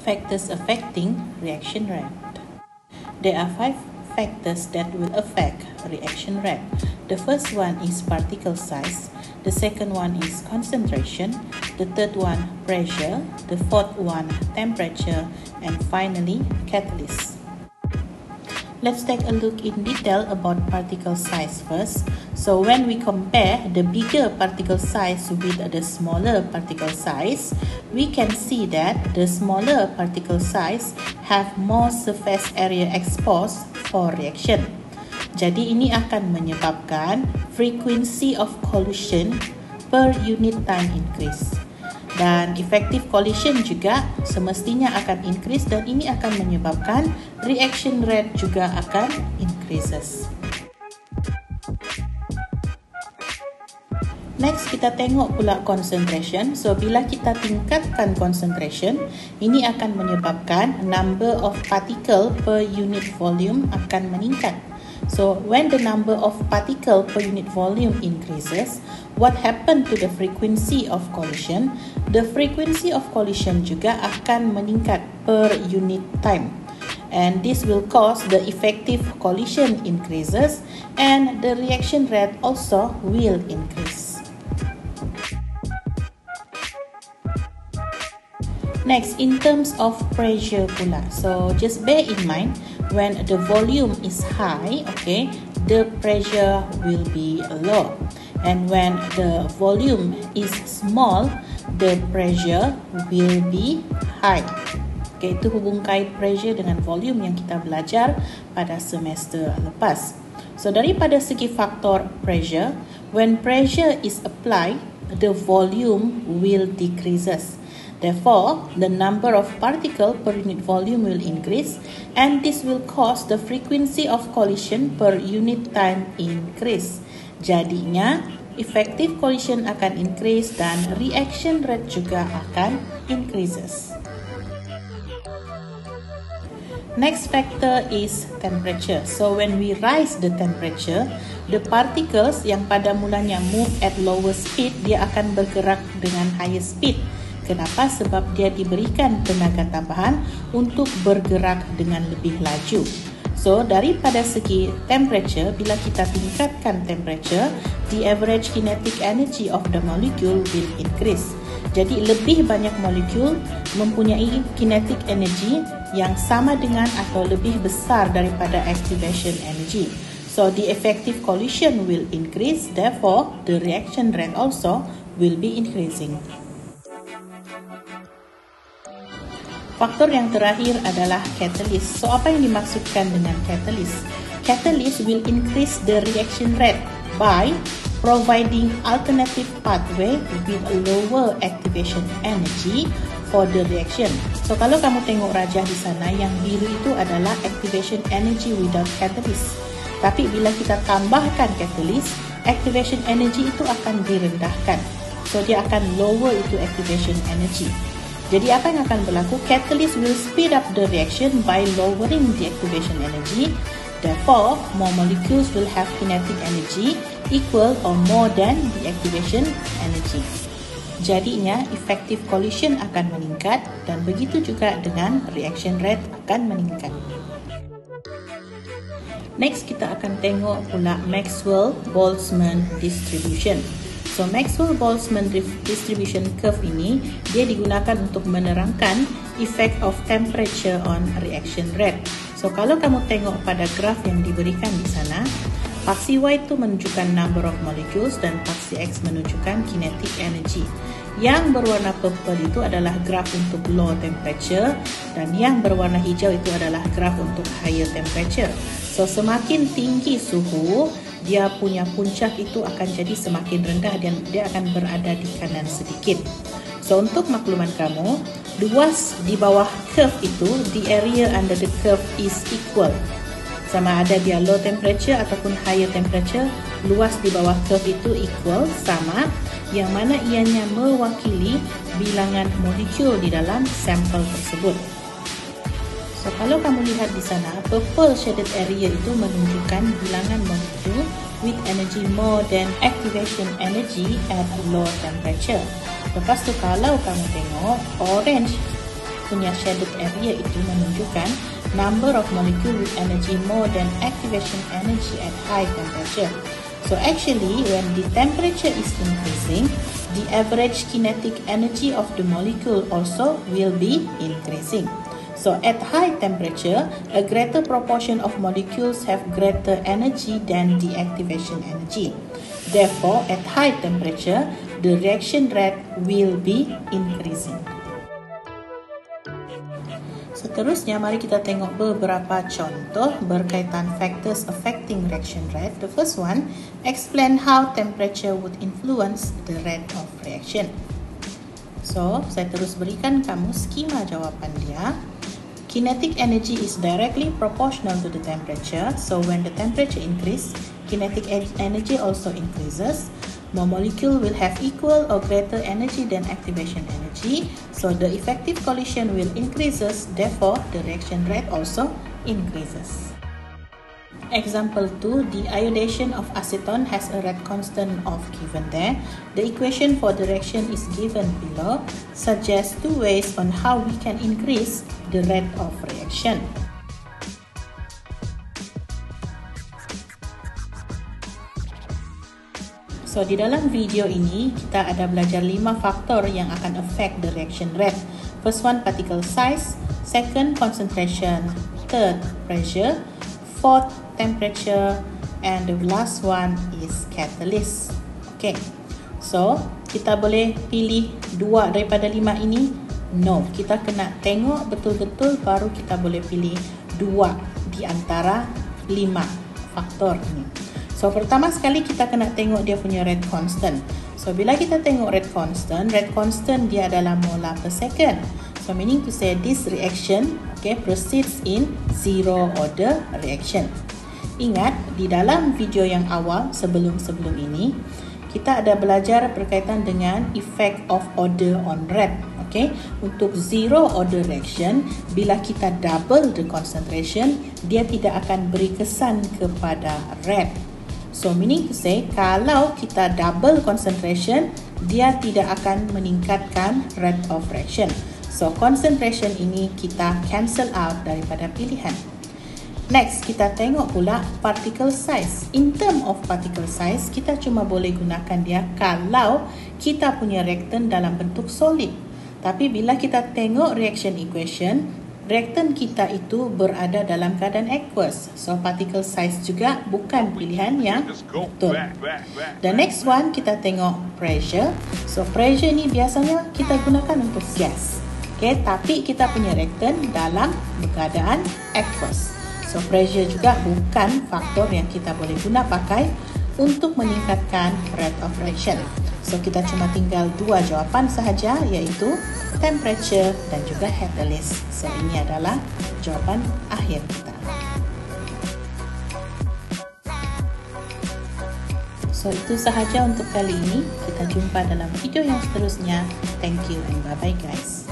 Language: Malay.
factors affecting reaction rate. There are 5 factors that will affect reaction rate. The first one is particle size, the second one is concentration, the third one pressure, the fourth one temperature, and finally catalyst. Let's take a look in detail about particle size first. So when we compare the bigger particle size with the smaller particle size, we can see that the smaller particle size have more surface area exposed for reaction. Jadi ini akan menyebabkan frequency of collision per unit time increase. Dan effective collision juga semestinya akan increase dan ini akan menyebabkan reaction rate juga akan increases. Next, kita tengok pula concentration. So, bila kita tingkatkan concentration, ini akan menyebabkan number of particle per unit volume akan meningkat. So, when the number of particle per unit volume increases, what happen to the frequency of collision? The frequency of collision juga akan meningkat per unit time. And this will cause the effective collision increases and the reaction rate also will increase. Next, in terms of pressure pula. So, just bear in mind, when the volume is high, okay, the pressure will be low. And when the volume is small, the pressure will be high. Okay, itu hubung kait pressure dengan volume yang kita belajar pada semester lepas. So, daripada segi faktor pressure, when pressure is applied, the volume will decreases. Therefore, the number of particle per unit volume will increase and this will cause the frequency of collision per unit time increase. Jadinya, effective collision akan increase dan reaction rate juga akan increases. Next factor is temperature. So when we rise the temperature, the particles yang pada mulanya move at lower speed, dia akan bergerak dengan higher speed. Kenapa? Sebab dia diberikan tenaga tambahan untuk bergerak dengan lebih laju. So, daripada segi temperature, bila kita tingkatkan temperature, the average kinetic energy of the molecule will increase. Jadi, lebih banyak molekul mempunyai kinetic energy yang sama dengan atau lebih besar daripada activation energy. So, the effective collision will increase, therefore, the reaction rate also will be increasing. Faktor yang terakhir adalah catalyst. So, apa yang dimaksudkan dengan catalyst? Catalyst will increase the reaction rate by providing alternative pathway with a lower activation energy for the reaction. So, kalau kamu tengok rajah di sana, yang biru itu adalah activation energy without catalyst. Tapi bila kita tambahkan catalyst, activation energy itu akan direndahkan. So, dia akan lower itu activation energy. Jadi apa yang akan berlaku? Catalyst will speed up the reaction by lowering the activation energy. Therefore, more molecules will have kinetic energy equal or more than the activation energy. Jadinya, effective collision akan meningkat dan begitu juga dengan reaction rate akan meningkat. Next, kita akan tengok pula Maxwell-Boltzmann distribution. So, Maxwell-Boltzmann distribution curve ini, dia digunakan untuk menerangkan effect of temperature on reaction rate. So, kalau kamu tengok pada graf yang diberikan di sana, paksi Y itu menunjukkan number of molecules dan paksi X menunjukkan kinetic energy. Yang berwarna purple itu adalah graf untuk low temperature dan yang berwarna hijau itu adalah graf untuk higher temperature. So, semakin tinggi suhu, dia punya puncak itu akan jadi semakin rendah dan dia akan berada di kanan sedikit. So, untuk makluman kamu, luas di bawah curve itu, the area under the curve is equal. Sama ada dia low temperature ataupun higher temperature, luas di bawah curve itu equal, sama, yang mana ianya mewakili bilangan molekul di dalam sampel tersebut. So, kalau kamu lihat di sana, purple shaded area itu menunjukkan bilangan molekul with energy more than activation energy at low temperature. Lepas tu, kalau kamu tengok orange punya shaded area itu menunjukkan number of molecule with energy more than activation energy at high temperature. So actually, when the temperature is increasing, the average kinetic energy of the molecule also will be increasing. So at high temperature, a greater proportion of molecules have greater energy than the activation energy. Therefore, at high temperature, the reaction rate will be increasing. Seterusnya, mari kita tengok beberapa contoh berkaitan factors affecting reaction rate. The first one, explain how temperature would influence the rate of reaction. So, saya terus berikan kamu skema jawapan dia. Kinetic energy is directly proportional to the temperature. So, when the temperature increases, kinetic energy also increases. More molecule will have equal or greater energy than activation energy. So the effective collision will increases, therefore the reaction rate also increases. Example 2, the iodation of acetone has a rate constant of given there. The equation for the reaction is given below. Suggest two ways on how we can increase the rate of reaction. So, di dalam video ini, kita ada belajar 5 faktor yang akan affect the reaction rate. First one, particle size. Second, concentration. Third, pressure. Fourth, temperature. And the last one is catalyst. Okay. So, kita boleh pilih 2 daripada 5 ini? No. Kita kena tengok betul-betul baru kita boleh pilih 2 di antara 5 faktor ini. So, pertama sekali kita kena tengok dia punya rate constant. So, bila kita tengok rate constant dia adalah molar per second. So, meaning to say this reaction proceeds in zero order reaction. Ingat, di dalam video yang awal sebelum ini, kita ada belajar berkaitan dengan effect of order on rate. Untuk zero order reaction, bila kita double the concentration, dia tidak akan beri kesan kepada rate. So, meaning to say, kalau kita double concentration, dia tidak akan meningkatkan rate of reaction. So, concentration ini kita cancel out daripada pilihan. Next, kita tengok pula particle size. In term of particle size, kita cuma boleh gunakan dia kalau kita punya reactant dalam bentuk solid. Tapi bila kita tengok reaction equation, reaktan kita itu berada dalam keadaan aqueous. So, particle size juga bukan pilihan yang betul. The next one, kita tengok pressure. So, pressure ni biasanya kita gunakan untuk gas. Tapi kita punya reaktan dalam keadaan aqueous. So, pressure juga bukan faktor yang kita boleh guna pakai untuk meningkatkan rate of reaction. So, kita cuma tinggal 2 jawapan sahaja, iaitu temperature dan juga catalyst. So, ini adalah jawapan akhir kita. So, itu sahaja untuk kali ini. Kita jumpa dalam video yang seterusnya. Thank you and bye-bye guys.